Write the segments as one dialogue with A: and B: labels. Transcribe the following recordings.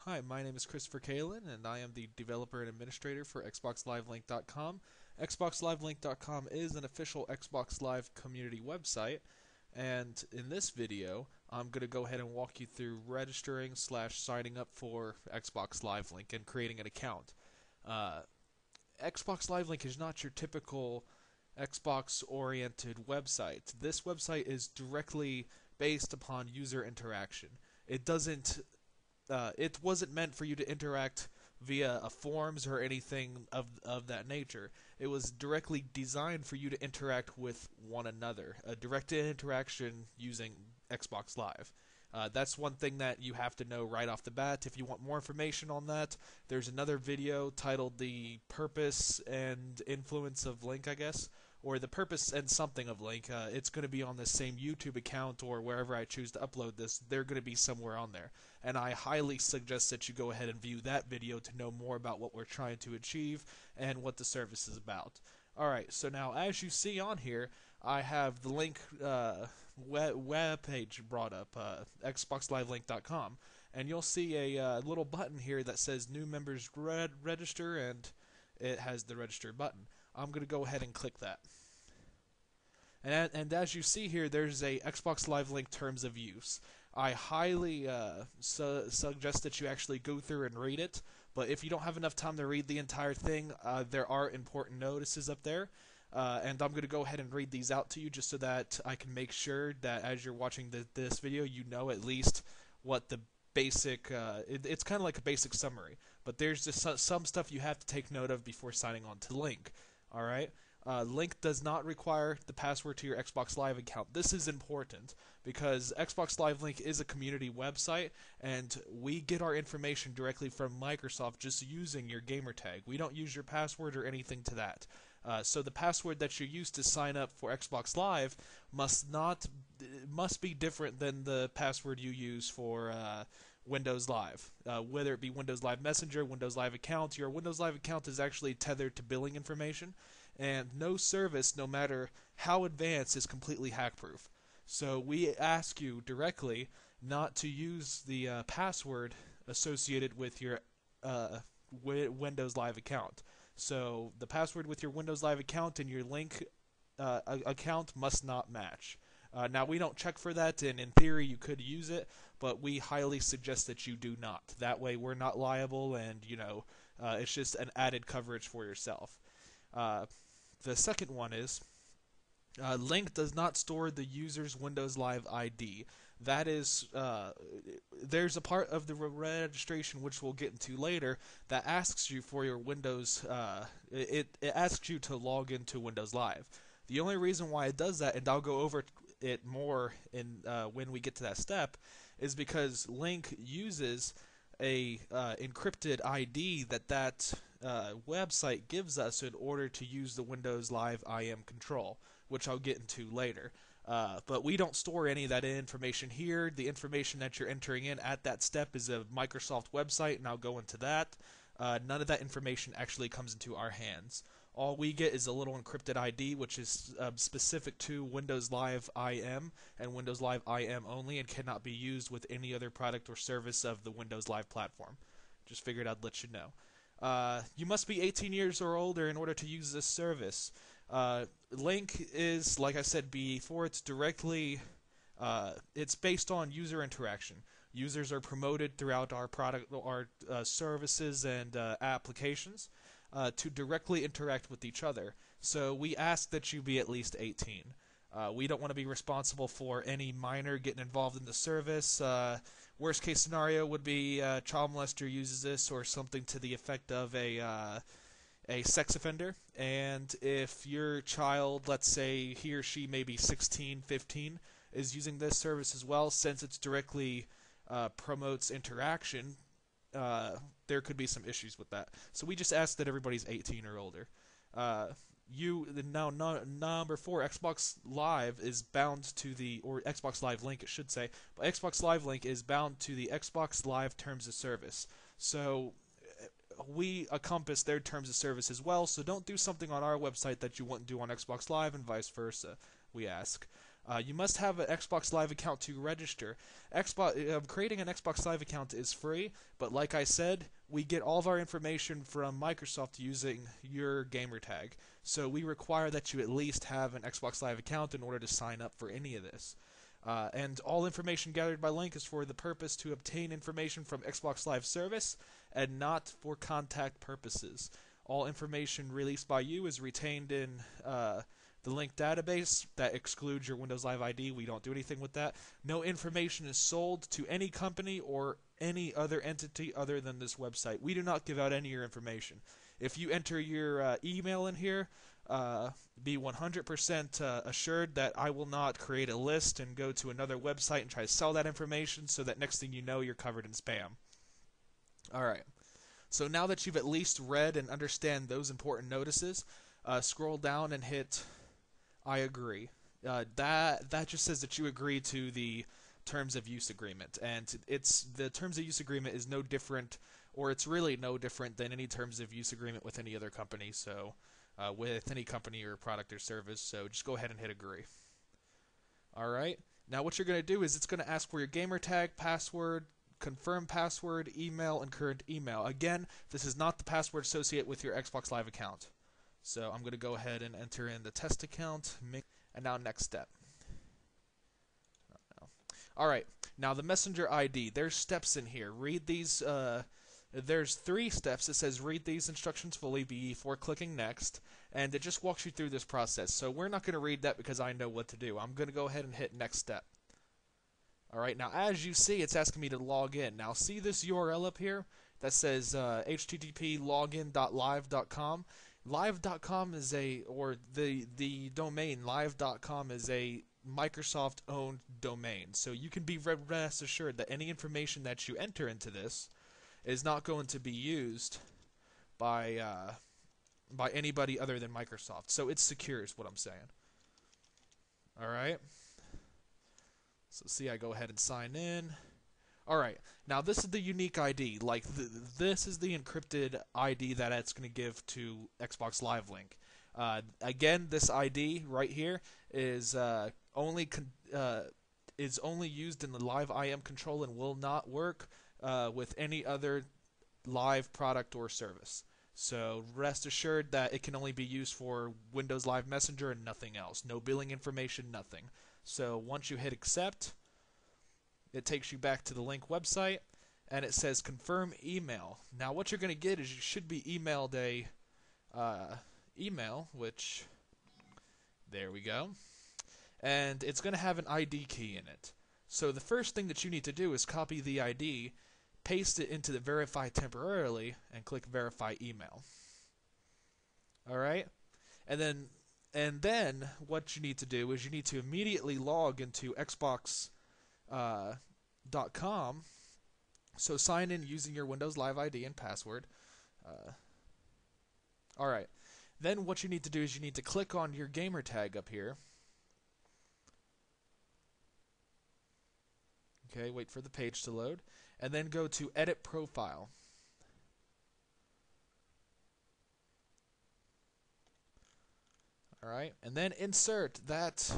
A: Hi, my name is Christopher Kalin, and I am the developer and administrator for XboxLiveLink.com. XboxLiveLink.com is an official Xbox Live community website, and in this video, I'm going to go ahead and walk you through registering / signing up for Xbox Live Link and creating an account. Xbox Live Link is not your typical Xbox-oriented website. This website is directly based upon user interaction. It wasn't meant for you to interact via forums or anything of that nature. It was directly designed for you to interact with one another, a direct interaction using Xbox Live. That's one thing that you have to know right off the bat. If you want more information on that, there's another video titled The Purpose and Influence of Link, I guess, or The Purpose and Something of Link. It's going to be on the same YouTube account or wherever I choose to upload this. They're going to be somewhere on there. And I highly suggest that you go ahead and view that video to know more about what we're trying to achieve and what the service is about. Alright, so now as you see on here, I have the link web page brought up, XboxLiveLink.com, and you'll see a little button here that says New Members Register, and it has the Register button. I'm going to go ahead and click that. And as you see here, there's a Xbox Live Link Terms of Use. I highly suggest that you actually go through and read it, but if you don't have enough time to read the entire thing, there are important notices up there. And I'm going to go ahead and read these out to you just so that I can make sure that as you're watching this video, you know at least what the basic, it's kind of like a basic summary, but there's just some stuff you have to take note of before signing on to Link. Alright? Link does not require the password to your Xbox Live account. This is important because Xbox Live Link is a community website, and we get our information directly from Microsoft just using your gamer tag. We don't use your password or anything to that. So the password that you use to sign up for Xbox Live must be different than the password you use for Windows Live. Whether it be Windows Live Messenger, Windows Live account, your Windows Live account is actually tethered to billing information, and no service, no matter how advanced, is completely hack-proof. So we ask you directly not to use the password associated with your Windows Live account. So the password with your Windows Live account and your Link account must not match. Now, we don't check for that, and in theory you could use it, but we highly suggest that you do not. That way we're not liable, and it's just an added coverage for yourself. The second one is Link does not store the user's Windows Live ID. That is, there's a part of the registration which we'll get into later that asks you for your Windows, it asks you to log into Windows Live. The only reason why it does that, and I'll go over it more in when we get to that step, is because Link uses a encrypted ID that website gives us in order to use the Windows Live IM control, which I'll get into later. But we don't store any of that information here. The information that you're entering in at that step is a Microsoft website, and I'll go into that. None of that information actually comes into our hands. All we get is a little encrypted ID, which is specific to Windows Live IM and Windows Live IM only, and cannot be used with any other product or service of the Windows Live platform. Just figured I'd let you know. You must be 18 years or older in order to use this service. Link is, like I said before, it's directly, it's based on user interaction. Users are promoted throughout our product, our services and applications to directly interact with each other. So we ask that you be at least 18. We don't want to be responsible for any minor getting involved in the service. Worst case scenario would be a child molester uses this, or something to the effect of a sex offender. And if your child, let's say he or she may be 16, 15, is using this service as well, since it's directly promotes interaction, there could be some issues with that. So we just ask that everybody's 18 or older. Number 4, Xbox Live is bound to the, or Xbox Live Link, it should say, but Xbox Live Link is bound to the Xbox Live Terms of Service. So we encompass their terms of service as well, so don't do something on our website that you wouldn't do on Xbox Live, and vice versa, we ask. You must have an Xbox Live account to register. Creating an Xbox Live account is free, but like I said, we get all of our information from Microsoft using your gamertag. So we require that you at least have an Xbox Live account in order to sign up for any of this. And all information gathered by LiNK is for the purpose to obtain information from Xbox Live service and not for contact purposes. All information released by you is retained in the LiNK database. That excludes your Windows Live ID. We don't do anything with that. No information is sold to any company or any other entity other than this website. We do not give out any of your information. If you enter your email in here, be 100% assured that I will not create a list and go to another website and try to sell that information so that next thing you know you're covered in spam. Alright, so now that you've at least read and understand those important notices, scroll down and hit I agree. That just says that you agree to the terms of use agreement, and the terms of use agreement is no different, or it's really no different than any terms of use agreement with any other company. So with any company or product or service, so just go ahead and hit agree. Alright, now what you're going to do is it's going to ask for your gamer tag, password, confirm password, email, and current email. Again, this is not the password associated with your Xbox Live account. So I'm going to go ahead and enter in the test account, and now next step. Alright, now the messenger ID, there's steps in here. Read these, there's 3 steps. It says read these instructions fully before clicking next, and it just walks you through this process. So we're not going to read that because I know what to do. I'm going to go ahead and hit next step. Alright, now as you see, it's asking me to log in. Now see this URL up here that says http login.live.com. Live.com is the domain live.com is a Microsoft-owned domain. So you can be rest assured that any information that you enter into this is not going to be used by anybody other than Microsoft. So it's secure is what I'm saying. Alright. So see, I go ahead and sign in. Alright, now this is the unique ID. Like, this is the encrypted ID that it's going to give to Xbox Live Link. Again, this ID right here is only used in the Live IM control and will not work with any other Live product or service. So rest assured that it can only be used for Windows Live Messenger and nothing else. No billing information, nothing. So once you hit accept, it takes you back to the LiNK website, and it says confirm email. Now what you're going to get is you should be emailed a email, which, there we go, and it's going to have an ID key in it. So the first thing that you need to do is copy the ID, paste it into the verify temporarily, and click verify email. Alright? And then what you need to do is you need to immediately log into Xbox.com. So sign in using your Windows Live ID and password. Alright. Then what you need to do is you need to click on your gamer tag up here. Okay, wait for the page to load. And then go to Edit Profile. Alright, and then insert that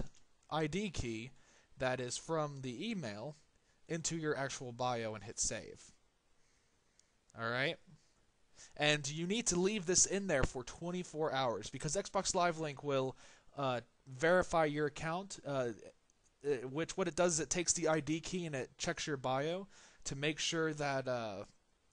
A: ID key that is from the email into your actual bio and hit save. Alright? And you need to leave this in there for 24 hours because Xbox Live Link will verify your account, which what it does is it takes the ID key and it checks your bio to make sure that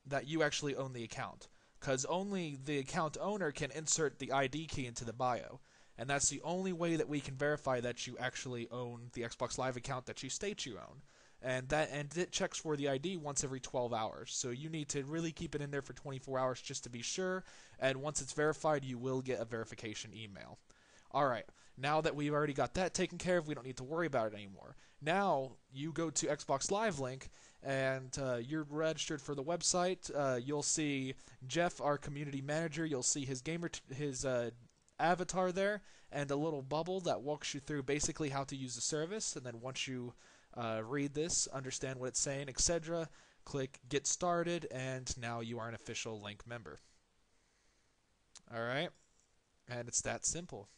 A: that you actually own the account. Because only the account owner can insert the ID key into the bio. And that's the only way that we can verify that you actually own the Xbox Live account that you state you own. And it checks for the ID once every 12 hours. So you need to really keep it in there for 24 hours just to be sure. And once it's verified, you will get a verification email. Alright, now that we've already got that taken care of, we don't need to worry about it anymore. Now, you go to Xbox Live Link, and you're registered for the website. You'll see Jeff, our community manager. You'll see his avatar there, and a little bubble that walks you through basically how to use the service. And then once you read this, understand what it's saying, etc., click Get Started, and now you are an official LiNK member. Alright? And it's that simple.